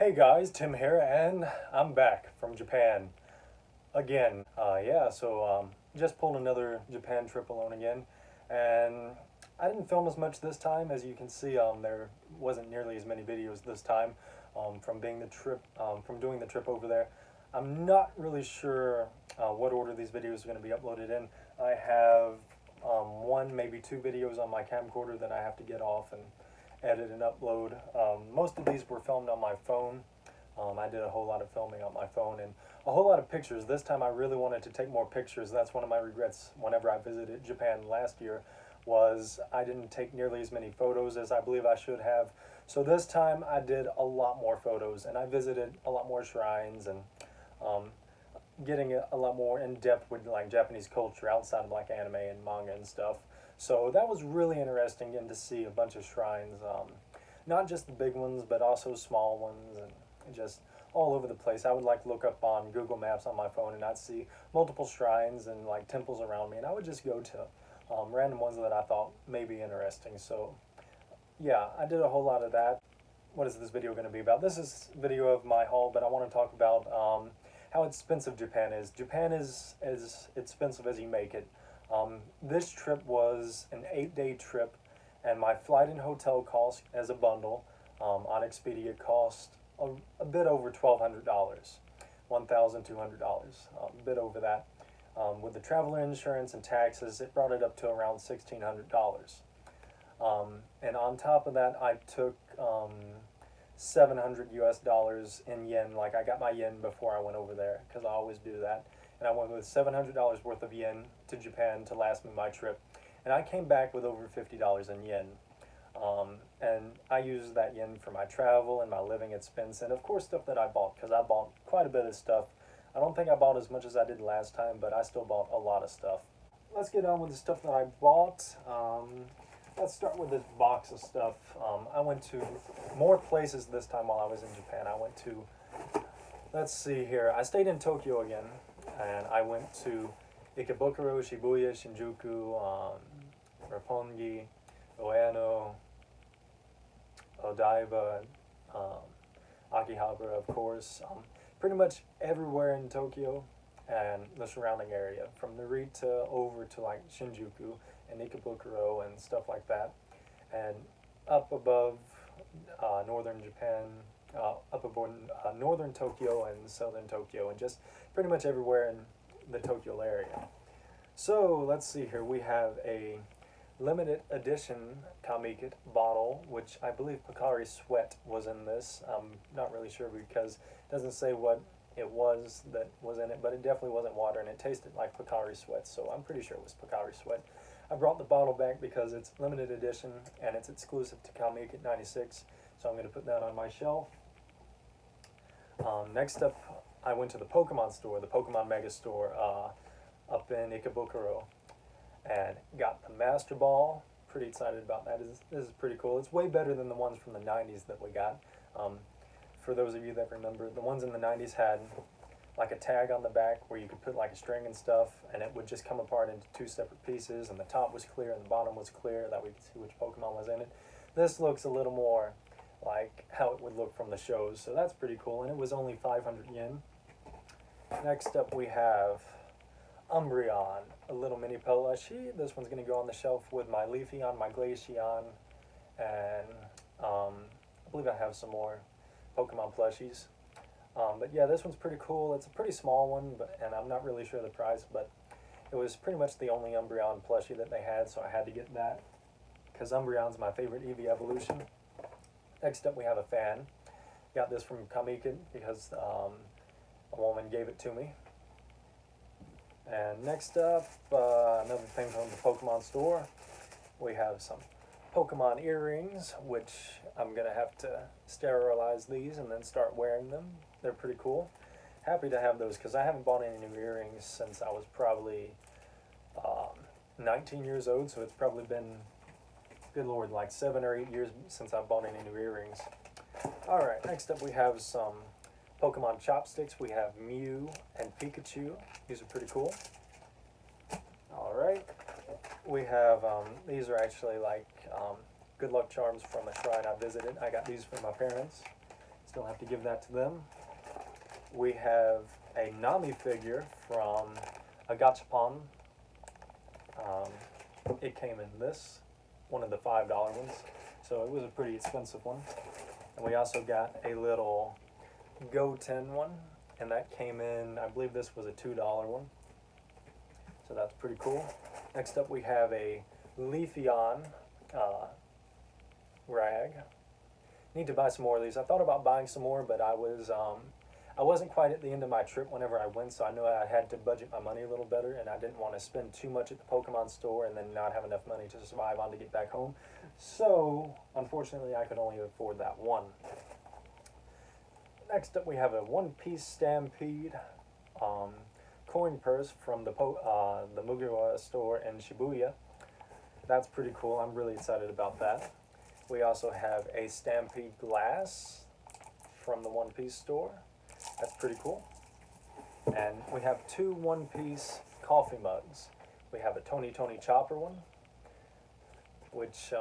Hey guys, Tim here, and I'm back from Japan again. Just pulled another Japan trip alone again, and I didn't film as much this time. As you can see, there wasn't nearly as many videos this time from doing the trip over there. I'm not really sure what order these videos are going to be uploaded in. I have one, maybe two videos on my camcorder that I have to get off and edit and upload. Most of these were filmed on my phone. I did a whole lot of filming on my phone and a whole lot of pictures. This time I really wanted to take more pictures. That's one of my regrets whenever I visited Japan last year, was I didn't take nearly as many photos as I believe I should have. So this time I did a lot more photos and I visited a lot more shrines and um, getting a lot more in depth with like Japanese culture outside of like anime and manga and stuff. So that was really interesting getting to see a bunch of shrines, not just the big ones, but also small ones and just all over the place. I would like look up on Google Maps on my phone and I'd see multiple shrines and like temples around me, and I would just go to random ones that I thought may be interesting. So yeah, I did a whole lot of that. What is this video going to be about? This is a video of my haul, but I want to talk about how expensive Japan is. Japan is as expensive as you make it. This trip was an 8-day trip, and my flight and hotel cost as a bundle on Expedia cost a bit over $1,200, $1,200, a bit over that. With the traveler insurance and taxes, it brought it up to around $1,600. And on top of that, I took 700 US dollars in yen. Like, I got my yen before I went over there because I always do that. And I went with $700 worth of yen to Japan to last me my trip. And I came back with over $50 in yen. And I used that yen for my travel and my living expense, and of course stuff that I bought, because I bought quite a bit of stuff. I don't think I bought as much as I did last time, but I still bought a lot of stuff. Let's get on with the stuff that I bought. Let's start with this box of stuff. I went to more places this time while I was in Japan. I went to, let's see here, I stayed in Tokyo again, and I went to Ikebukuro, Shibuya, Shinjuku, Roppongi, Ueno, Odaiba, Akihabara, of course. Pretty much everywhere in Tokyo and the surrounding area, from Narita over to like Shinjuku and Ikebukuro and stuff like that. And up above northern Japan, up above northern Tokyo and southern Tokyo, and just pretty much everywhere in the Tokyo area. So let's see here. We have a limited edition Kamikit bottle, which I believe Pocari Sweat was in this. I'm not really sure because it doesn't say what it was that was in it, but it definitely wasn't water, and it tasted like Pocari Sweat, so I'm pretty sure it was Pocari Sweat. I brought the bottle back because it's limited edition and it's exclusive to Kamikit 96, so I'm going to put that on my shelf. Next up, I went to the Pokemon store, the Pokemon Mega Store, up in Ikebukuro, and got the Master Ball. Pretty excited about that. This is pretty cool. It's way better than the ones from the 90s that we got. For those of you that remember, the ones in the 90s had like a tag on the back where you could put like a string and stuff, and it would just come apart into two separate pieces, and the top was clear and the bottom was clear, that we could see which Pokemon was in it. This looks a little more like how it would look from the shows, so that's pretty cool, and it was only 500 yen. Next up we have Umbreon, a little mini plushie. This one's going to go on the shelf with my Leafeon, my Glaceon, and I believe I have some more Pokemon plushies. But yeah, this one's pretty cool. It's a pretty small one, and I'm not really sure the price, but it was pretty much the only Umbreon plushie that they had, so I had to get that, because Umbreon's my favorite Eevee evolution. Next up we have a fan. Got this from Kamikit because a woman gave it to me. And next up, another thing from the Pokemon store, we have some Pokemon earrings, which I'm going to have to sterilize these and then start wearing them. They're pretty cool. Happy to have those because I haven't bought any new earrings since I was probably 19 years old, so it's probably been, good lord, like 7 or 8 years since I've bought any new earrings. Alright, next up we have some Pokemon chopsticks. We have Mew and Pikachu. These are pretty cool. Alright. We have, these are actually like good luck charms from a shrine I visited. I got these from my parents. It's Still have to give that to them. We have a Nami figure from a Gachapon. It came in this, one of the $5 ones, so it was a pretty expensive one. And we also got a little Goten one, and that came in, I believe this was a $2 one. So that's pretty cool. Next up we have a Leafeon rag. Need to buy some more of these. I thought about buying some more, but I wasn't quite at the end of my trip whenever I went, so I knew I had to budget my money a little better, and I didn't want to spend too much at the Pokemon store and then not have enough money to survive on to get back home. So, unfortunately, I could only afford that one. Next up, we have a One Piece Stampede coin purse from the Mugiwara store in Shibuya. That's pretty cool. I'm really excited about that. We also have a Stampede glass from the One Piece store. That's pretty cool. And we have two One Piece coffee mugs. We have a Tony Chopper one, which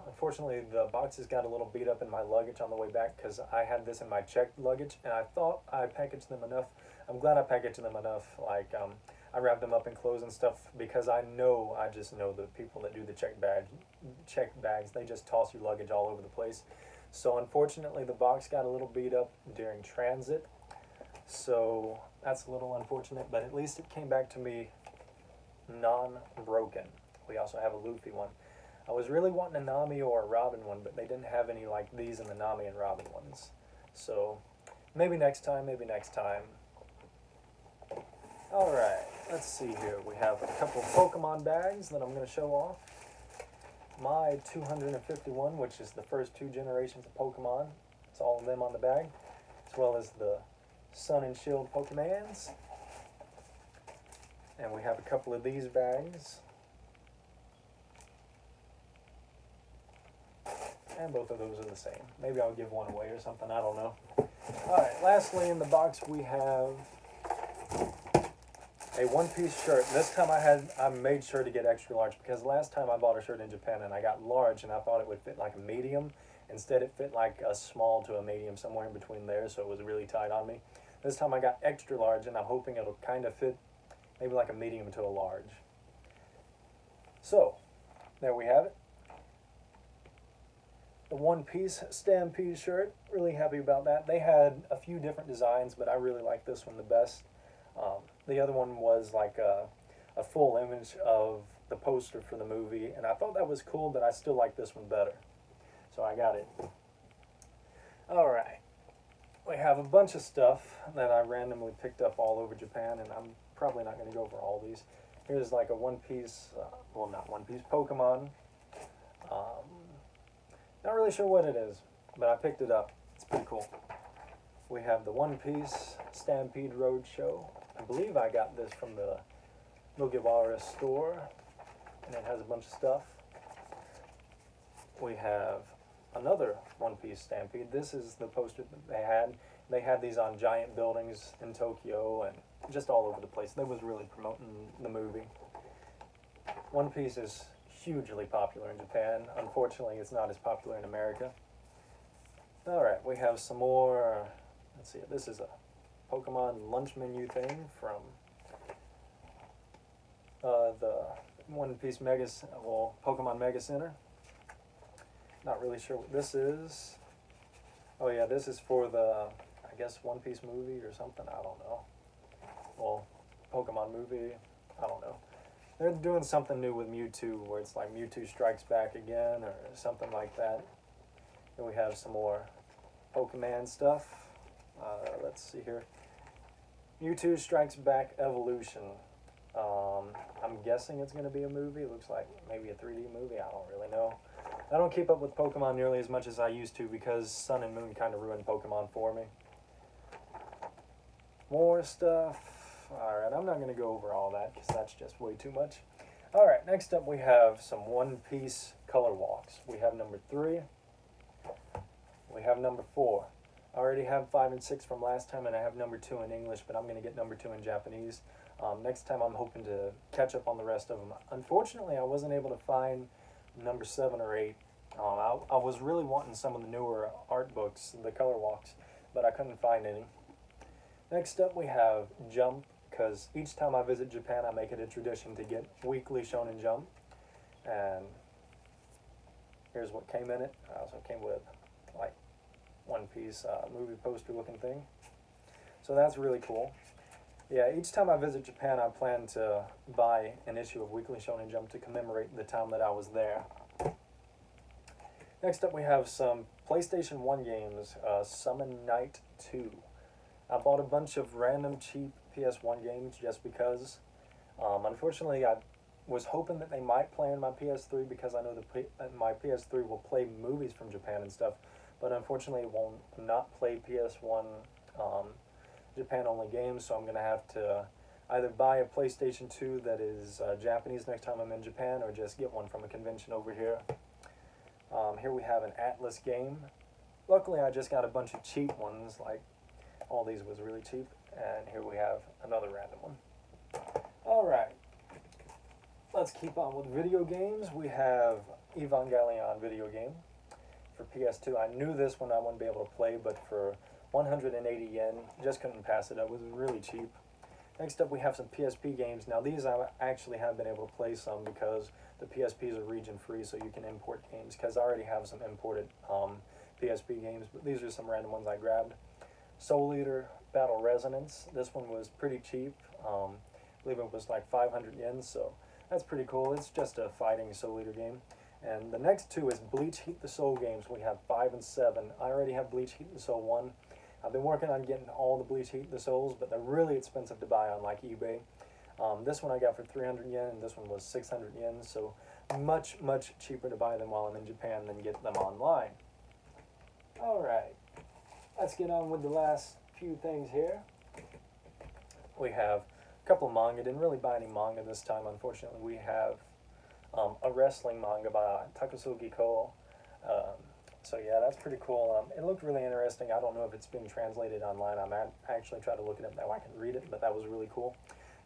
unfortunately the boxes got a little beat up in my luggage on the way back because I had this in my checked luggage and I thought I packaged them enough. I'm glad I packaged them enough. Like I wrapped them up in clothes and stuff because I just know the people that do the checked bags, they just toss your luggage all over the place. So unfortunately the box got a little beat up during transit. So that's a little unfortunate, but at least it came back to me non-broken. We also have a Luffy one. I was really wanting a Nami or a Robin one, but they didn't have any like these in the Nami and Robin ones. So maybe next time. Alright, let's see here. We have a couple of Pokemon bags that I'm going to show off. My 251, which is the first two generations of Pokemon. It's all of them on the bag, as well as the Sun and Shield Pokemans. And we have a couple of these bags. And both of those are the same. Maybe I'll give one away or something, I don't know. Alright, lastly in the box we have a one-piece shirt. This time I made sure to get extra large because last time I bought a shirt in Japan and I got large and I thought it would fit like a medium. Instead it fit like a small to a medium, somewhere in between there, so it was really tight on me. This time I got extra large and I'm hoping it'll kind of fit maybe like a medium to a large. So, there we have it. The One Piece Stampede shirt, really happy about that. They had a few different designs, but I really like this one the best. The other one was like a full image of the poster for the movie, and I thought that was cool, but I still like this one better. So I got it. Alright. We have a bunch of stuff that I randomly picked up all over Japan, and I'm probably not going to go over all these. Here's like a One Piece, well not One Piece, Pokemon. Not really sure what it is, but I picked it up. It's pretty cool. We have the One Piece Stampede Roadshow. I believe I got this from the Mugiwara store, and it has a bunch of stuff. We have another One Piece Stampede. This is the poster that they had. They had these on giant buildings in Tokyo and just all over the place. They was really promoting the movie. One Piece is hugely popular in Japan. Unfortunately, it's not as popular in America. Alright, we have some more. Let's see, this is a Pokemon lunch menu thing from the One Piece Pokemon Mega Center. Not really sure what this is. Oh yeah, this is for the, I guess, One Piece movie or something, I don't know. Well, Pokemon movie, I don't know. They're doing something new with Mewtwo, where it's like Mewtwo Strikes Back again, or something like that. Then we have some more Pokemon stuff. Let's see here. Mewtwo Strikes Back Evolution. I'm guessing it's going to be a movie. It looks like maybe a 3D movie. I don't really know. I don't keep up with Pokemon nearly as much as I used to because Sun and Moon kind of ruined Pokemon for me. More stuff. Alright, I'm not going to go over all that because that's just way too much. Alright, next up we have some One Piece color walks. We have number 3. We have number 4. I already have 5 and 6 from last time, and I have number 2 in English, but I'm going to get number 2 in Japanese. Next time I'm hoping to catch up on the rest of them. Unfortunately, I wasn't able to find number 7 or 8. I was really wanting some of the newer art books, the color walks, but I couldn't find any. Next up, we have Jump, because each time I visit Japan, I make it a tradition to get weekly Shonen Jump. And here's what came in it. I also came with like One Piece movie poster looking thing. So that's really cool. Yeah, each time I visit Japan, I plan to buy an issue of Weekly Shonen Jump to commemorate the time that I was there. Next up, we have some PlayStation 1 games, Summon Night 2. I bought a bunch of random cheap PS1 games just because. Unfortunately, I was hoping that they might play in my PS3 because I know my PS3 will play movies from Japan and stuff, but unfortunately it will not play PS1 Japan-only games, so I'm going to have to either buy a PlayStation 2 that is Japanese next time I'm in Japan, or just get one from a convention over here. Here we have an Atlas game. Luckily, I just got a bunch of cheap ones, like all these was really cheap, and here we have another random one. Alright, let's keep on with video games. We have Evangelion video game for PS2. I knew this one I wouldn't be able to play, but for 180 yen, just couldn't pass it up. It was really cheap. Next up, we have some PSP games. Now, these I actually have been able to play some because the PSPs are region free, so you can import games, because I already have some imported PSP games, but these are some random ones I grabbed. Soul Eater Battle Resonance. This one was pretty cheap. I believe it was like 500 yen, so that's pretty cool. It's just a fighting Soul Eater game. And the next two is Bleach Heat the Soul games. We have 5 and 7. I already have Bleach Heat the Soul 1. I've been working on getting all the Bleach Heat the Souls, but they're really expensive to buy on like eBay. This one I got for 300 yen, and this one was 600 yen, so much, much cheaper to buy them while I'm in Japan than get them online. Alright, let's get on with the last few things here. We have a couple of manga. Didn't really buy any manga this time, unfortunately. We have a wrestling manga by Takasugi Ko. So yeah, that's pretty cool. It looked really interesting. I don't know if it's been translated online. I'm actually trying to look it up now. I can read it, but that was really cool.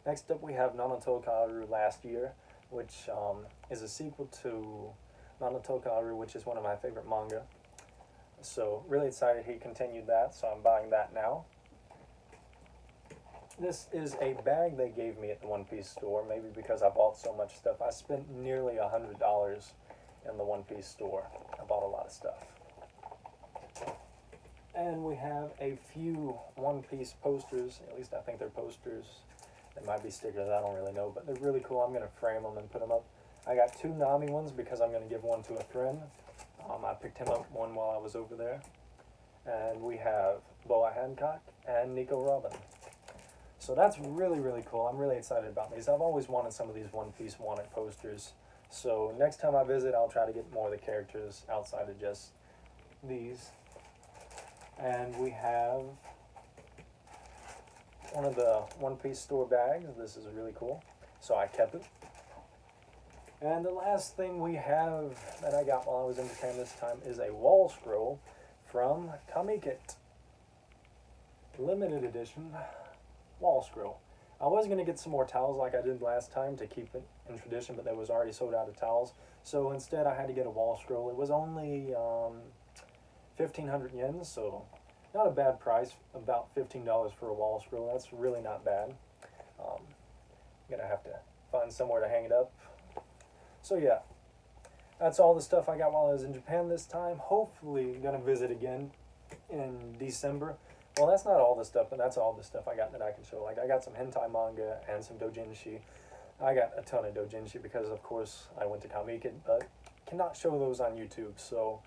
Next up, we have Nanoto Kaoru Last Year, which is a sequel to Nanoto Kaoru, which is one of my favorite manga. So really excited he continued that, so I'm buying that now. This is a bag they gave me at the One Piece store, maybe because I bought so much stuff. I spent nearly $100 in the One Piece store. I bought a lot of stuff. And we have a few One Piece posters. At least I think they're posters. They might be stickers, I don't really know, but they're really cool. I'm going to frame them and put them up. I got 2 Nami ones because I'm going to give one to a friend. I picked him up one while I was over there. And we have Boa Hancock and Nico Robin. So that's really, really cool. I'm really excited about these. I've always wanted some of these One Piece wanted posters. So next time I visit, I'll try to get more of the characters outside of just these. And we have one of the One Piece store bags. This is really cool. So I kept it. And the last thing we have that I got while I was in Japan this time is a wall scroll from Kamikit. Limited edition wall scroll. I was going to get some more towels like I did last time to keep it in tradition, but they was already sold out of towels. So instead I had to get a wall scroll. It was only 1,500 yen, so not a bad price, about $15 for a wall scroll. That's really not bad. I'm going to have to find somewhere to hang it up. So yeah, that's all the stuff I got while I was in Japan this time. Hopefully going to visit again in December. Well, that's not all the stuff, but that's all the stuff I got that I can show. Like, I got some hentai manga and some doujinshi. I got a ton of doujinshi because, of course, I went to Kamikit, but cannot show those on YouTube. So,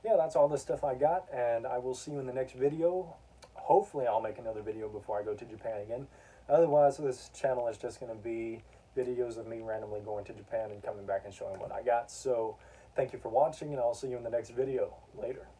yeah, that's all the stuff I got, and I will see you in the next video. Hopefully, I'll make another video before I go to Japan again. Otherwise, this channel is just going to be videos of me randomly going to Japan and coming back and showing what I got. So, thank you for watching, and I'll see you in the next video. Later.